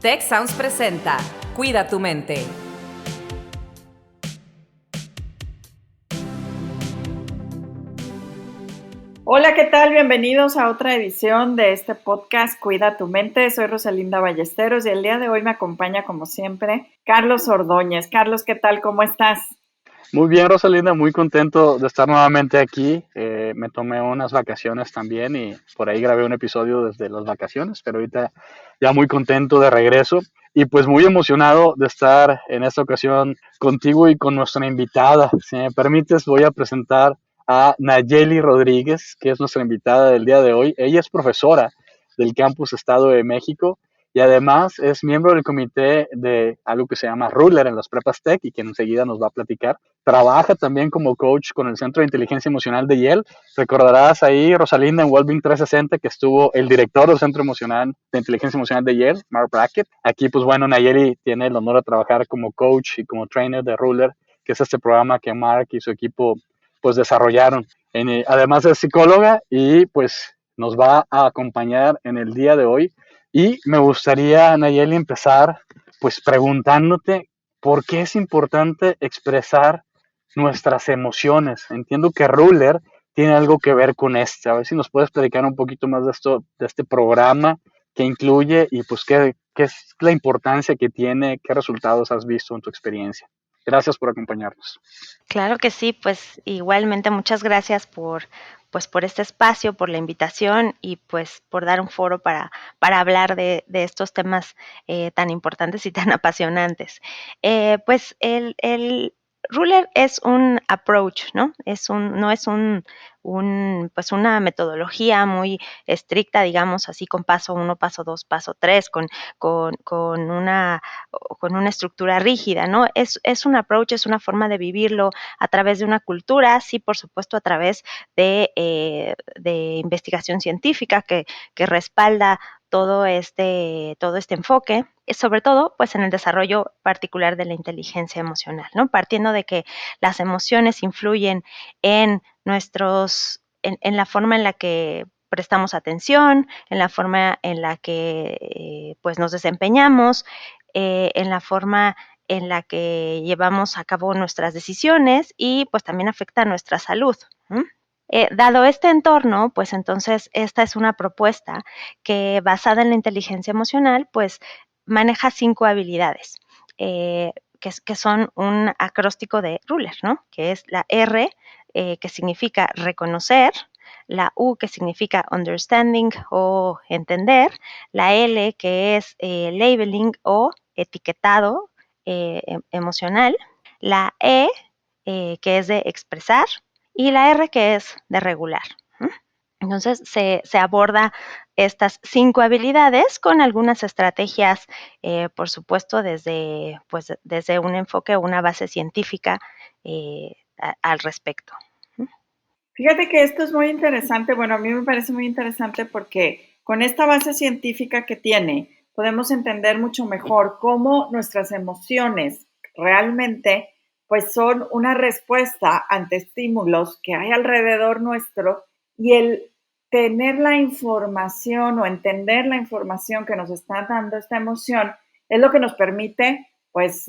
Tech Sounds presenta Cuida tu mente. Hola, ¿qué tal? Bienvenidos a otra edición de este podcast Cuida tu mente. Soy Rosalinda Ballesteros y el día de hoy me acompaña, como siempre, Carlos Ordóñez. Carlos, ¿qué tal? ¿Cómo estás? Muy bien, Rosalinda, muy contento de estar nuevamente aquí. Me tomé unas vacaciones también y por ahí grabé un episodio desde las vacaciones, pero ahorita ya muy contento de regreso y pues muy emocionado de estar en esta ocasión contigo y con nuestra invitada. Si me permites, voy a presentar a Nayeli Rodríguez, que es nuestra invitada del día de hoy. Ella es profesora del Campus Estado de México y además es miembro del comité de algo que se llama Ruler en las prepas Tech y que enseguida nos va a platicar. Trabaja también como coach con el Centro de Inteligencia Emocional de Yale. Recordarás ahí, Rosalinda, en Wellbeing 360, que estuvo el director del Centro Emocional de Inteligencia Emocional de Yale, Mark Brackett. Aquí, pues bueno, Nayeli tiene el honor de trabajar como coach y como trainer de Ruler, que es este programa que Mark y su equipo pues desarrollaron. Además es psicóloga y pues nos va a acompañar en el día de hoy. Y me gustaría, Nayeli, empezar pues preguntándote por qué es importante expresar nuestras emociones. Entiendo que Ruler tiene algo que ver con esto. A ver si nos puedes platicar un poquito más de esto, de este programa que incluye y pues qué es la importancia que tiene, qué resultados has visto en tu experiencia. Gracias por acompañarnos. Claro que sí, pues igualmente muchas gracias por este espacio, por la invitación y pues por dar un foro para hablar de estos temas tan importantes y tan apasionantes. Pues el Ruler es un approach, ¿no? No es pues una metodología muy estricta, digamos, así con paso 1, paso 2, paso 3, con una estructura rígida, ¿no? Es un approach, es una forma de vivirlo a través de una cultura, sí, por supuesto, a través de investigación científica que respalda todo este enfoque, sobre todo pues en el desarrollo particular de la inteligencia emocional, ¿no? Partiendo de que las emociones influyen en en la forma en la que prestamos atención, en la forma en la que pues nos desempeñamos, en la forma en la que llevamos a cabo nuestras decisiones y pues también afecta a nuestra salud. Dado este entorno, pues entonces esta es una propuesta que basada en la inteligencia emocional, pues maneja 5 habilidades, que son un acróstico de Ruler, ¿no? Que es la R, que significa reconocer, la U, que significa understanding o entender, la L, que es labeling o etiquetado emocional, la E, que es de expresar, y la R, que es de regular. Entonces se aborda estas 5 habilidades con algunas estrategias, por supuesto, desde un enfoque o una base científica al respecto. Fíjate que esto es muy interesante. Bueno, a mí me parece muy interesante porque con esta base científica que tiene, podemos entender mucho mejor cómo nuestras emociones realmente pues son una respuesta ante estímulos que hay alrededor nuestro y el tener la información o entender la información que nos está dando esta emoción es lo que nos permite pues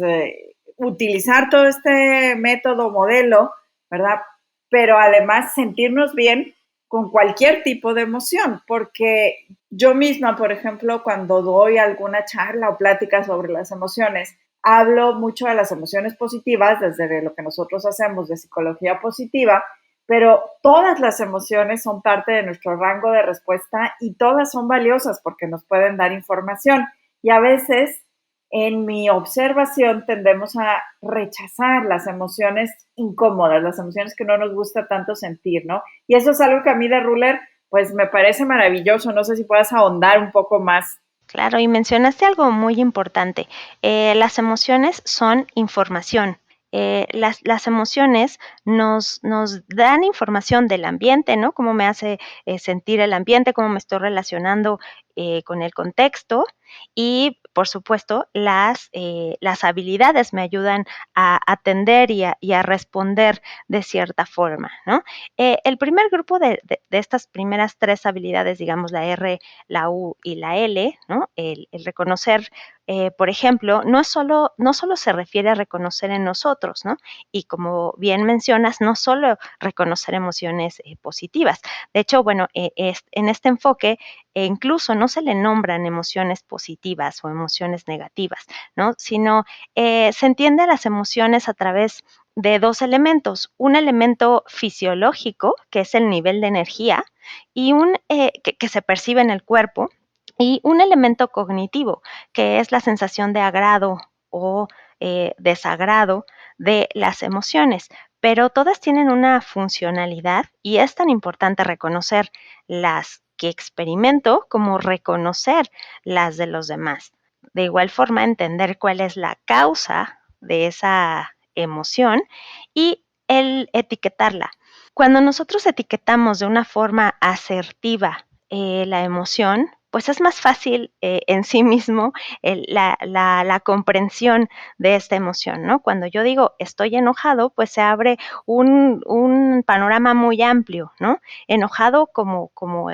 utilizar todo este método, modelo, ¿verdad? Pero además sentirnos bien con cualquier tipo de emoción, porque yo misma, por ejemplo, cuando doy alguna charla o plática sobre las emociones, hablo mucho de las emociones positivas desde lo que nosotros hacemos de psicología positiva, pero todas las emociones son parte de nuestro rango de respuesta y todas son valiosas porque nos pueden dar información. Y a veces, en mi observación, tendemos a rechazar las emociones incómodas, las emociones que no nos gusta tanto sentir, ¿no? Y eso es algo que a mí de Ruler, pues me parece maravilloso. No sé si puedas ahondar un poco más. Claro, y mencionaste algo muy importante. Las emociones son información. Las emociones nos dan información del ambiente, ¿no? Cómo me hace sentir el ambiente, cómo me estoy relacionando con el contexto y, por supuesto, las habilidades me ayudan a atender y a responder de cierta forma, ¿no? El primer grupo de estas primeras 3 habilidades, digamos la R, la U y la L, ¿no? El reconocer, por ejemplo, no solo se refiere a reconocer en nosotros, ¿no? Y como bien mencionas, no solo reconocer emociones positivas. De hecho, bueno, en este enfoque incluso no se le nombran emociones positivas o emociones negativas, ¿no? Sino se entiende las emociones a través de 2 elementos, un elemento fisiológico, que es el nivel de energía, y que se percibe en el cuerpo, y un elemento cognitivo, que es la sensación de agrado o desagrado de las emociones. Pero todas tienen una funcionalidad y es tan importante reconocer las que experimento como reconocer las de los demás. De igual forma, entender cuál es la causa de esa emoción y el etiquetarla. Cuando nosotros etiquetamos de una forma asertiva la emoción, pues es más fácil en sí mismo la comprensión de esta emoción, ¿no? Cuando yo digo estoy enojado, pues se abre un panorama muy amplio, ¿no? Enojado como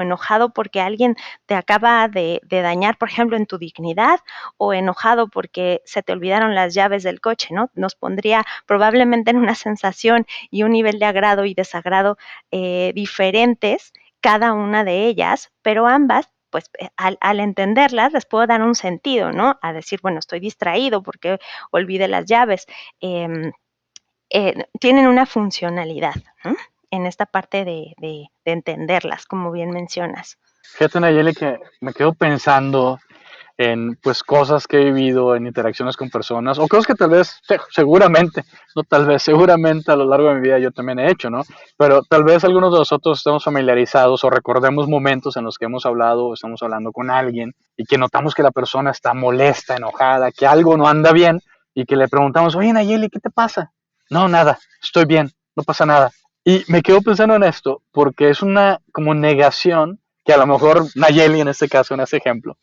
enojado porque alguien te acaba de dañar, por ejemplo, en tu dignidad, o enojado porque se te olvidaron las llaves del coche, ¿no? Nos pondría probablemente en una sensación y un nivel de agrado y desagrado diferentes, cada una de ellas, pero ambas, pues al entenderlas les puedo dar un sentido, ¿no? A decir, bueno, estoy distraído porque olvidé las llaves. Tienen una funcionalidad, ¿no? En esta parte de entenderlas, como bien mencionas. Fíjate, Nayeli, que me quedo pensando en pues cosas que he vivido, en interacciones con personas, o cosas que tal vez, seguramente, no tal vez, seguramente a lo largo de mi vida yo también he hecho, ¿no? Pero tal vez algunos de nosotros estemos familiarizados o recordemos momentos en los que hemos hablado o estamos hablando con alguien y que notamos que la persona está molesta, enojada, que algo no anda bien y que le preguntamos, oye, Nayeli, ¿qué te pasa? No, nada, estoy bien, no pasa nada. Y me quedo pensando en esto porque es una como negación que a lo mejor Nayeli en este caso, en este ejemplo,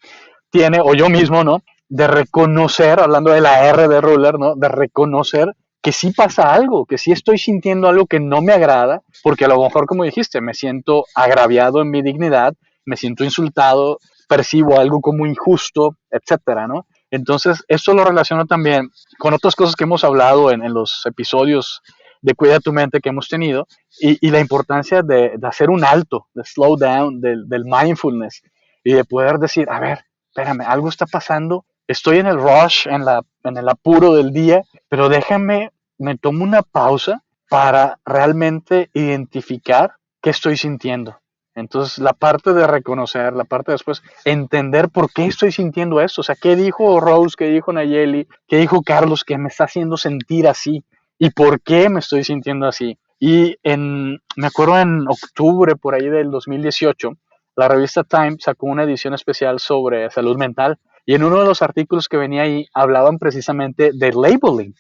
tiene, o yo mismo, ¿no? De reconocer, hablando de la R de Ruler, ¿no? De reconocer que sí pasa algo, que sí estoy sintiendo algo que no me agrada, porque a lo mejor, como dijiste, me siento agraviado en mi dignidad, me siento insultado, percibo algo como injusto, etcétera, ¿no? Entonces, esto lo relaciono también con otras cosas que hemos hablado en los episodios de Cuida tu mente que hemos tenido y la importancia de hacer un alto, de slow down, del mindfulness y de poder decir, a ver, espérame, algo está pasando, estoy en el rush, en el apuro del día, pero déjame, me tomo una pausa para realmente identificar qué estoy sintiendo. Entonces, la parte de reconocer, la parte de después, entender por qué estoy sintiendo esto. O sea, qué dijo Rose, qué dijo Nayeli, qué dijo Carlos que me está haciendo sentir así y por qué me estoy sintiendo así. Me acuerdo en octubre por ahí del 2018, la revista Time sacó una edición especial sobre salud mental y en uno de los artículos que venía ahí hablaban precisamente de labeling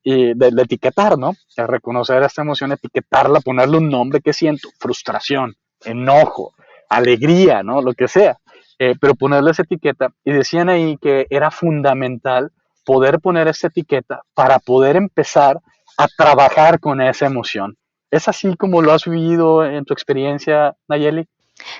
y de etiquetar, ¿no? De reconocer esta emoción, etiquetarla, ponerle un nombre que siento, frustración, enojo, alegría, ¿no? Lo que sea. Pero ponerle esa etiqueta y decían ahí que era fundamental poder poner esa etiqueta para poder empezar a trabajar con esa emoción. ¿Es así como lo has vivido en tu experiencia, Nayeli?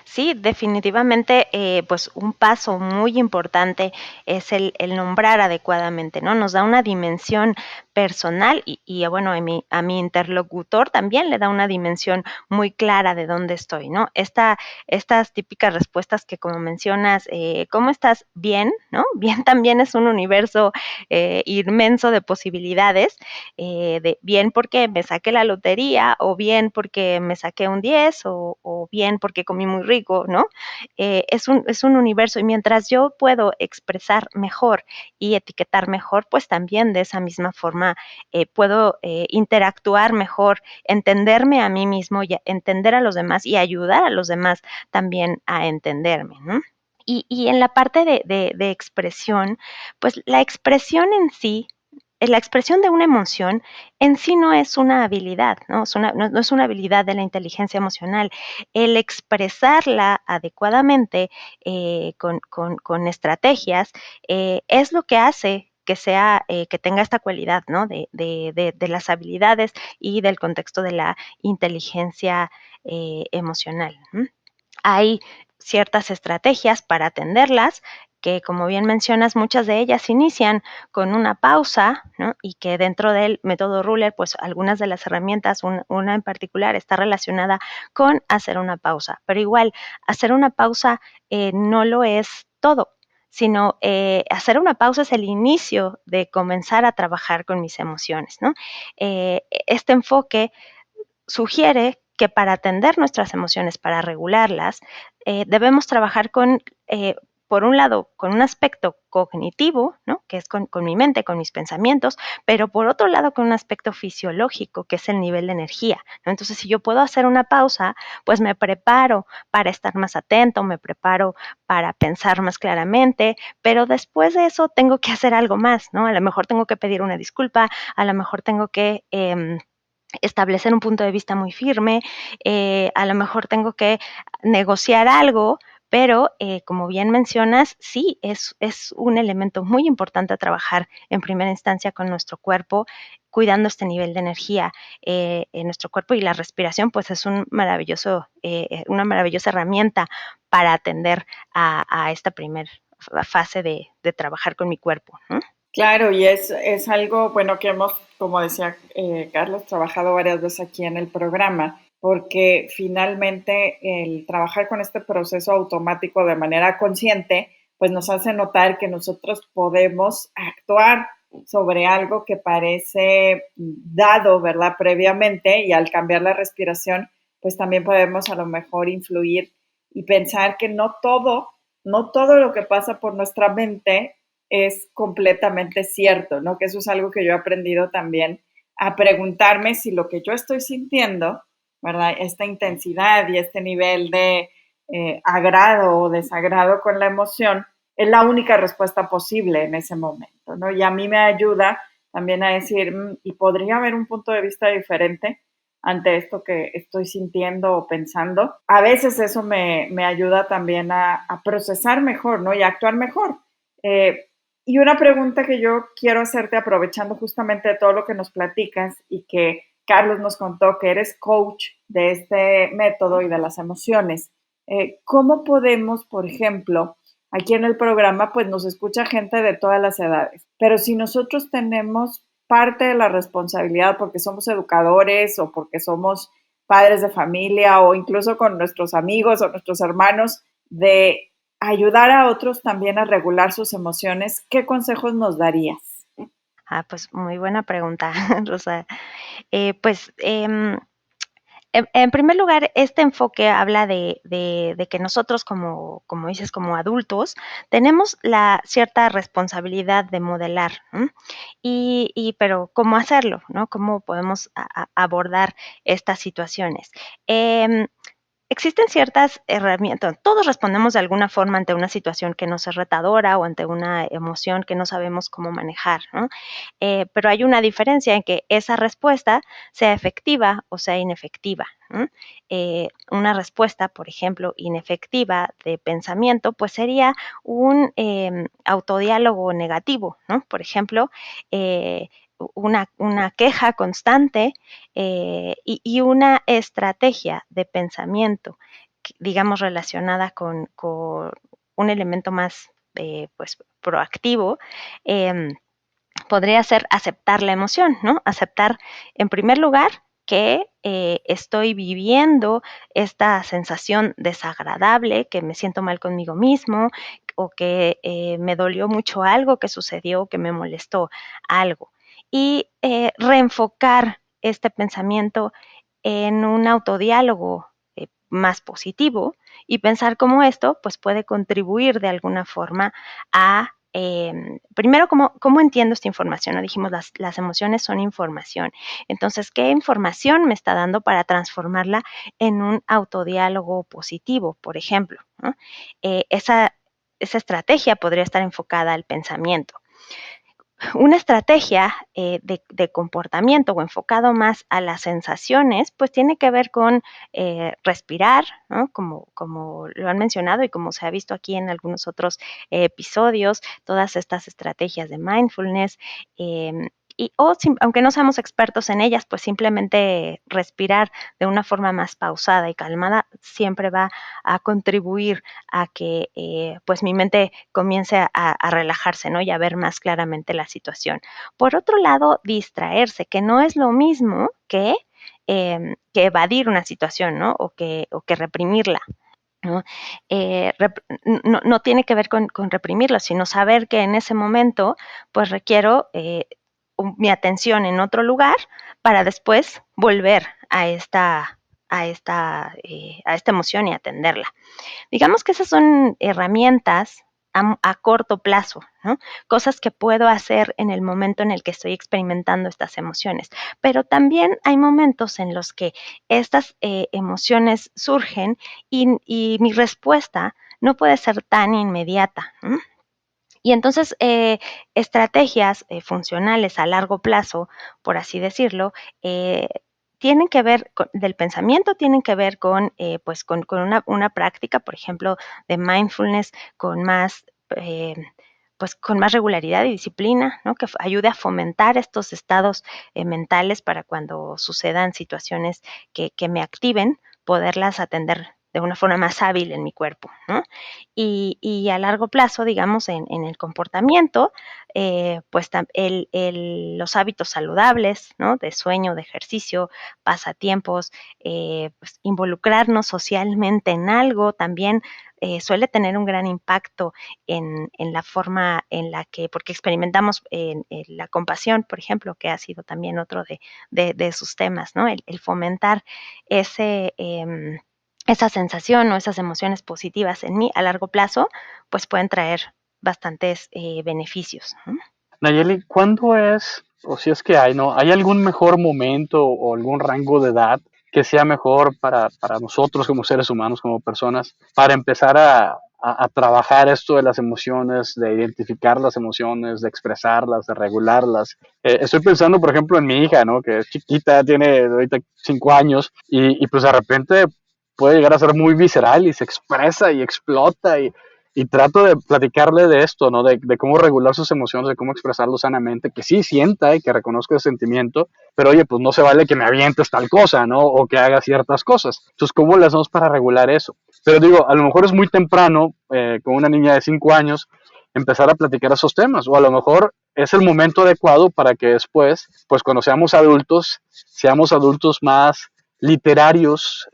Sí, definitivamente, pues un paso muy importante es el nombrar adecuadamente, ¿no? Nos da una dimensión personal bueno, a mi interlocutor también le da una dimensión muy clara de dónde estoy, ¿no? Estas típicas respuestas que como mencionas, ¿cómo estás? Bien, ¿no? Bien también es un universo inmenso de posibilidades, de bien porque me saqué la lotería, o bien porque me saqué un 10, o bien porque comí muy rico, ¿no? Es un universo y mientras yo puedo expresar mejor y etiquetar mejor, pues también de esa misma forma puedo interactuar mejor, entenderme a mí mismo y entender a los demás y ayudar a los demás también a entenderme, ¿no? Y en la parte de expresión, pues la expresión en sí la expresión de una emoción en sí no es una habilidad, ¿no? No es una habilidad de la inteligencia emocional. El expresarla adecuadamente con estrategias es lo que hace que tenga esta cualidad, ¿no? De las habilidades y del contexto de la inteligencia emocional. Hay ciertas estrategias para atenderlas que, como bien mencionas, muchas de ellas inician con una pausa, ¿no? Y que dentro del método Ruler, pues algunas de las herramientas, una en particular, está relacionada con hacer una pausa. Pero igual, hacer una pausa no lo es todo, sino hacer una pausa es el inicio de comenzar a trabajar con mis emociones, ¿no? Este enfoque sugiere que para atender nuestras emociones, para regularlas, debemos trabajar por un lado, con un aspecto cognitivo, ¿no? Que es con mi mente, con mis pensamientos, pero por otro lado, con un aspecto fisiológico, que es el nivel de energía, ¿no? Entonces, si yo puedo hacer una pausa, pues me preparo para estar más atento, me preparo para pensar más claramente, pero después de eso tengo que hacer algo más, ¿no? A lo mejor tengo que pedir una disculpa, a lo mejor tengo que establecer un punto de vista muy firme, a lo mejor tengo que negociar algo, pero como bien mencionas, sí, es un elemento muy importante a trabajar en primera instancia con nuestro cuerpo, cuidando este nivel de energía en nuestro cuerpo, y la respiración pues es una maravillosa herramienta para atender a esta primera fase de trabajar con mi cuerpo, ¿no? Claro, y es algo, bueno, que hemos, como decía Carlos, trabajado varias veces aquí en el programa, porque finalmente el trabajar con este proceso automático de manera consciente, pues nos hace notar que nosotros podemos actuar sobre algo que parece dado, ¿verdad? Previamente, y al cambiar la respiración, pues también podemos a lo mejor influir y pensar que no todo lo que pasa por nuestra mente es completamente cierto, ¿no? Que eso es algo que yo he aprendido también a preguntarme si lo que yo estoy sintiendo, ¿verdad? Esta intensidad y este nivel de agrado o desagrado con la emoción es la única respuesta posible en ese momento, ¿no? Y a mí me ayuda también a decir, y podría haber un punto de vista diferente ante esto que estoy sintiendo o pensando. A veces eso me ayuda también a procesar mejor, ¿no? Y a actuar mejor. Y una pregunta que yo quiero hacerte, aprovechando justamente de todo lo que nos platicas y que Carlos nos contó que eres coach de este método y de las emociones, ¿cómo podemos, por ejemplo, aquí en el programa, pues nos escucha gente de todas las edades, pero si nosotros tenemos parte de la responsabilidad porque somos educadores o porque somos padres de familia o incluso con nuestros amigos o nuestros hermanos, de ayudar a otros también a regular sus emociones, ¿qué consejos nos darías? Pues muy buena pregunta, Rosa. Pues en primer lugar, este enfoque habla de que nosotros como dices, como adultos, tenemos la cierta responsabilidad de modelar, ¿no? Pero ¿cómo hacerlo, no? ¿Cómo podemos abordar estas situaciones? Existen ciertas herramientas, todos respondemos de alguna forma ante una situación que nos es retadora o ante una emoción que no sabemos cómo manejar, ¿no? Pero hay una diferencia en que esa respuesta sea efectiva o sea inefectiva, ¿no? Una respuesta, por ejemplo, inefectiva de pensamiento, pues sería un autodiálogo negativo, ¿no? Por ejemplo, una queja constante y una estrategia de pensamiento, digamos, relacionada con un elemento más pues, proactivo, podría ser aceptar la emoción, ¿no? Aceptar, en primer lugar, que estoy viviendo esta sensación desagradable, que me siento mal conmigo mismo o que me dolió mucho algo que sucedió, que me molestó algo. Y reenfocar este pensamiento en un autodiálogo más positivo y pensar cómo esto pues, puede contribuir de alguna forma a primero, ¿cómo entiendo esta información? ¿No? Dijimos, las emociones son información. Entonces, ¿qué información me está dando para transformarla en un autodiálogo positivo, por ejemplo? ¿No? Esa estrategia podría estar enfocada al pensamiento. Una estrategia de comportamiento o enfocado más a las sensaciones, pues tiene que ver con respirar, ¿no? Como lo han mencionado y como se ha visto aquí en algunos otros episodios, todas estas estrategias de mindfulness, aunque no seamos expertos en ellas, pues simplemente respirar de una forma más pausada y calmada siempre va a contribuir a que pues mi mente comience a relajarse, ¿no? Y a ver más claramente la situación. Por otro lado, distraerse, que no es lo mismo que evadir una situación, ¿no? O que reprimirla. ¿No? No tiene que ver con reprimirlo, sino saber que en ese momento pues requiero mi atención en otro lugar para después volver a esta emoción y atenderla. Digamos que esas son herramientas a corto plazo, ¿no? Cosas que puedo hacer en el momento en el que estoy experimentando estas emociones. Pero también hay momentos en los que estas emociones surgen y mi respuesta no puede ser tan inmediata, ¿no? Y entonces, estrategias funcionales a largo plazo, por así decirlo, eh, tienen que ver del pensamiento, tienen que ver pues con una práctica, por ejemplo, de mindfulness eh, pues con más regularidad y disciplina, ¿no? Que ayude a fomentar estos estados mentales para cuando sucedan situaciones que me activen, poderlas atender de una forma más hábil en mi cuerpo, ¿no? Y a largo plazo, digamos, en el comportamiento, pues los hábitos saludables, ¿no? De sueño, de ejercicio, pasatiempos, pues involucrarnos socialmente en algo también suele tener un gran impacto en la forma en la que, porque experimentamos en la compasión, por ejemplo, que ha sido también otro de sus temas, ¿no? El fomentar ese... esa sensación o esas emociones positivas en mí a largo plazo, pues pueden traer bastantes beneficios, ¿no? Nayeli, ¿cuándo es, o si es que hay, ¿no? ¿Hay algún mejor momento o algún rango de edad que sea mejor para nosotros como seres humanos, como personas, para empezar a trabajar esto de las emociones, de identificar las emociones, de expresarlas, de regularlas? Estoy pensando, por ejemplo, en mi hija, ¿no? Que es chiquita, tiene ahorita 5 años y pues de repente puede llegar a ser muy visceral y se expresa y explota y trato de platicarle de esto, ¿no? De cómo regular sus emociones, de cómo expresarlo sanamente, que sí sienta y que reconozca el sentimiento, pero oye, pues no se vale que me avientes tal cosa, ¿no? O que haga ciertas cosas. Entonces, ¿cómo le hacemos para regular eso? Pero digo, a lo mejor es muy temprano, con una niña de 5 años, empezar a platicar esos temas, o a lo mejor es el momento adecuado para que después, pues cuando seamos adultos más literarios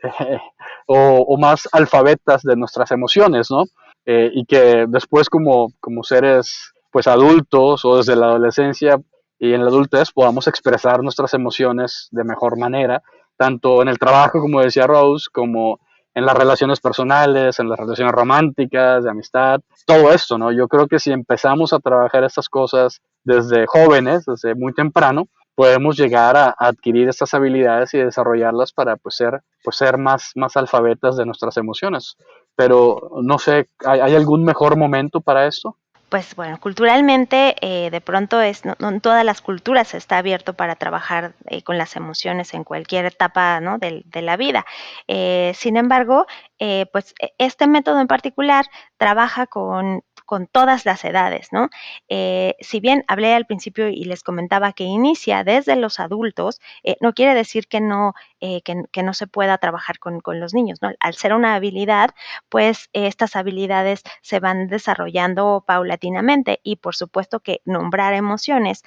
o más alfabetas de nuestras emociones, ¿no? Y que después como seres pues adultos o desde la adolescencia y en la adultez podamos expresar nuestras emociones de mejor manera, tanto en el trabajo, como decía Rose, como en las relaciones personales, en las relaciones románticas, de amistad, todo esto, ¿no? Yo creo que si empezamos a trabajar estas cosas desde jóvenes, desde muy temprano, podemos llegar a adquirir estas habilidades y desarrollarlas para pues ser más alfabetas de nuestras emociones. Pero no sé, ¿hay algún mejor momento para esto? Pues bueno, culturalmente de pronto no en todas las culturas está abierto para trabajar con las emociones en cualquier etapa, ¿no? de la vida. Sin embargo, pues este método en particular trabaja con todas las edades, ¿no? Si bien hablé al principio y les comentaba que inicia desde los adultos, no quiere decir que no se pueda trabajar con los niños, ¿no? Al ser una habilidad, pues estas habilidades se van desarrollando paulatinamente y por supuesto que nombrar emociones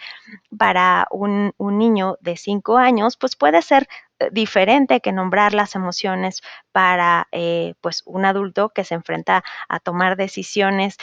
para un niño de 5 años, pues puede ser diferente que nombrar las emociones para pues un adulto que se enfrenta a tomar decisiones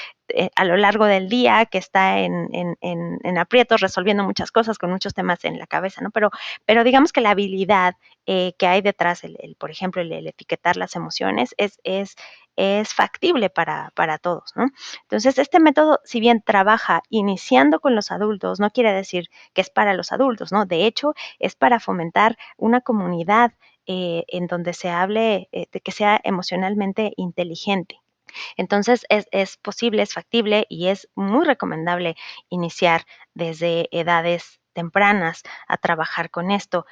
a lo largo del día, que está en aprietos, resolviendo muchas cosas, con muchos temas en la cabeza, ¿no? Pero digamos que la habilidad que hay detrás, por ejemplo, el etiquetar las emociones, es factible para todos, ¿no? Entonces, este método, si bien trabaja iniciando con los adultos, no quiere decir que es para los adultos, ¿no? De hecho, es para fomentar una comunidad en donde se hable de que sea emocionalmente inteligente. Entonces es posible, es factible y es muy recomendable iniciar desde edades tempranas a trabajar con esto,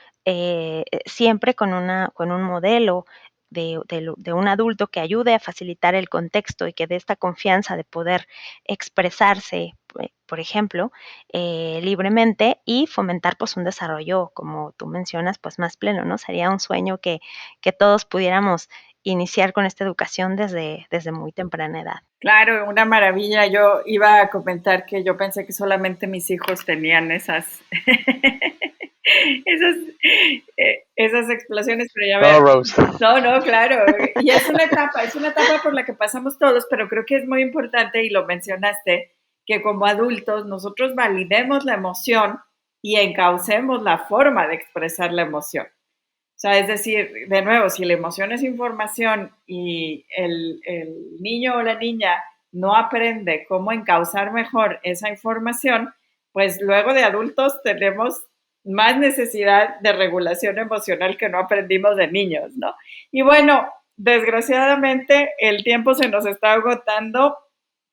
siempre con un modelo de un adulto que ayude a facilitar el contexto y que dé esta confianza de poder expresarse, por ejemplo, libremente y fomentar pues un desarrollo, como tú mencionas, pues más pleno, ¿no? Sería un sueño que todos pudiéramos iniciar con esta educación desde muy temprana edad. Claro, una maravilla. Yo iba a comentar que yo pensé que solamente mis hijos tenían esas esas explosiones, pero ya ves. Rose. No, claro. Y es una etapa por la que pasamos todos, pero creo que es muy importante, y lo mencionaste, que como adultos nosotros validemos la emoción y encaucemos la forma de expresar la emoción. O sea, es decir, de nuevo, si la emoción es información y el niño o la niña no aprende cómo encauzar mejor esa información, pues luego de adultos tenemos más necesidad de regulación emocional que no aprendimos de niños, ¿no? Y bueno, desgraciadamente el tiempo se nos está agotando.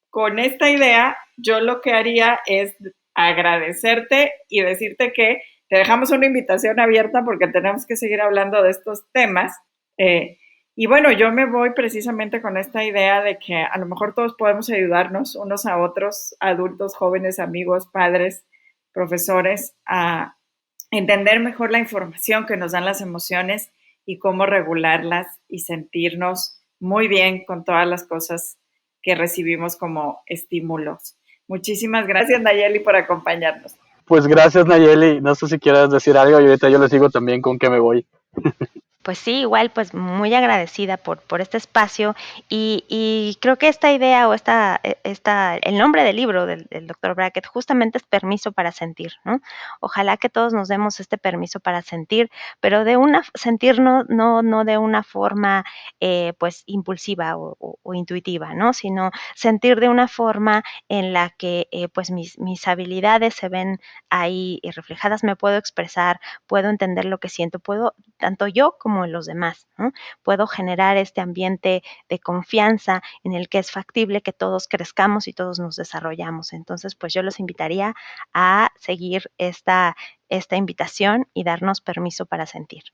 Con esta idea, yo lo que haría es agradecerte y decirte que te dejamos una invitación abierta porque tenemos que seguir hablando de estos temas. Y bueno, yo me voy precisamente con esta idea de que a lo mejor todos podemos ayudarnos unos a otros, adultos, jóvenes, amigos, padres, profesores, a entender mejor la información que nos dan las emociones y cómo regularlas y sentirnos muy bien con todas las cosas que recibimos como estímulos. Muchísimas gracias, Nayeli, por acompañarnos. Pues gracias, Nayeli. No sé si quieres decir algo y ahorita yo les digo también con qué me voy. Pues sí, igual, pues muy agradecida por este espacio y creo que esta idea o el nombre del libro del Dr. Brackett justamente es permiso para sentir, ¿no? Ojalá que todos nos demos este permiso para sentir, pero sentir no de una forma pues impulsiva o intuitiva, ¿no? Sino sentir de una forma en la que pues mis habilidades se ven ahí reflejadas, me puedo expresar, puedo entender lo que siento, tanto yo como en los demás, ¿no? Puedo generar este ambiente de confianza en el que es factible que todos crezcamos y todos nos desarrollamos. Entonces, pues yo los invitaría a seguir esta invitación y darnos permiso para sentir.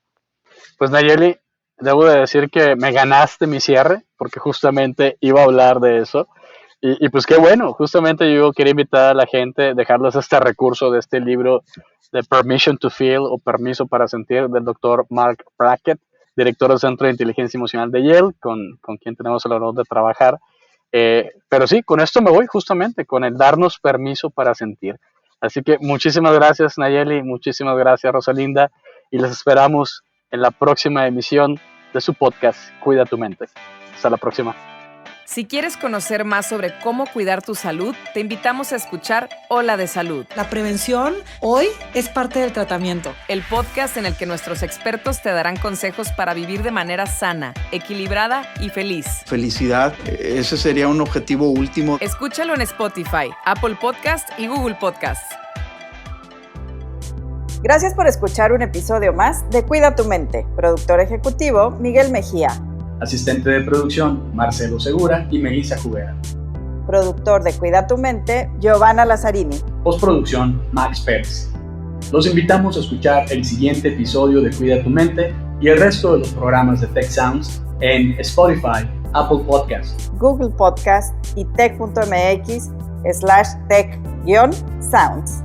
Pues Nayeli, debo de decir que me ganaste mi cierre, porque justamente iba a hablar de eso. Y pues qué bueno, justamente yo quería invitar a la gente, dejarles este recurso de este libro de Permission to Feel o Permiso para Sentir del Dr. Mark Brackett, director del Centro de Inteligencia Emocional de Yale, con quien tenemos el honor de trabajar. Pero sí, con esto me voy justamente, con el darnos permiso para sentir. Así que muchísimas gracias, Nayeli, muchísimas gracias, Rosalinda, y les esperamos en la próxima emisión de su podcast, Cuida tu Mente. Hasta la próxima. Si quieres conocer más sobre cómo cuidar tu salud, te invitamos a escuchar Hola de Salud. La prevención hoy es parte del tratamiento. El podcast en el que nuestros expertos te darán consejos para vivir de manera sana, equilibrada y feliz. Felicidad, ese sería un objetivo último. Escúchalo en Spotify, Apple Podcast y Google Podcast. Gracias por escuchar un episodio más de Cuida tu Mente. Productor ejecutivo, Miguel Mejía. Asistente de producción, Marcelo Segura y Melissa Jubera. Productor de Cuida tu Mente, Giovanna Lazzarini. Postproducción, Max Pérez. Los invitamos a escuchar el siguiente episodio de Cuida tu Mente y el resto de los programas de Tech Sounds en Spotify, Apple Podcast, Google Podcast y tech.mx/tech-sounds.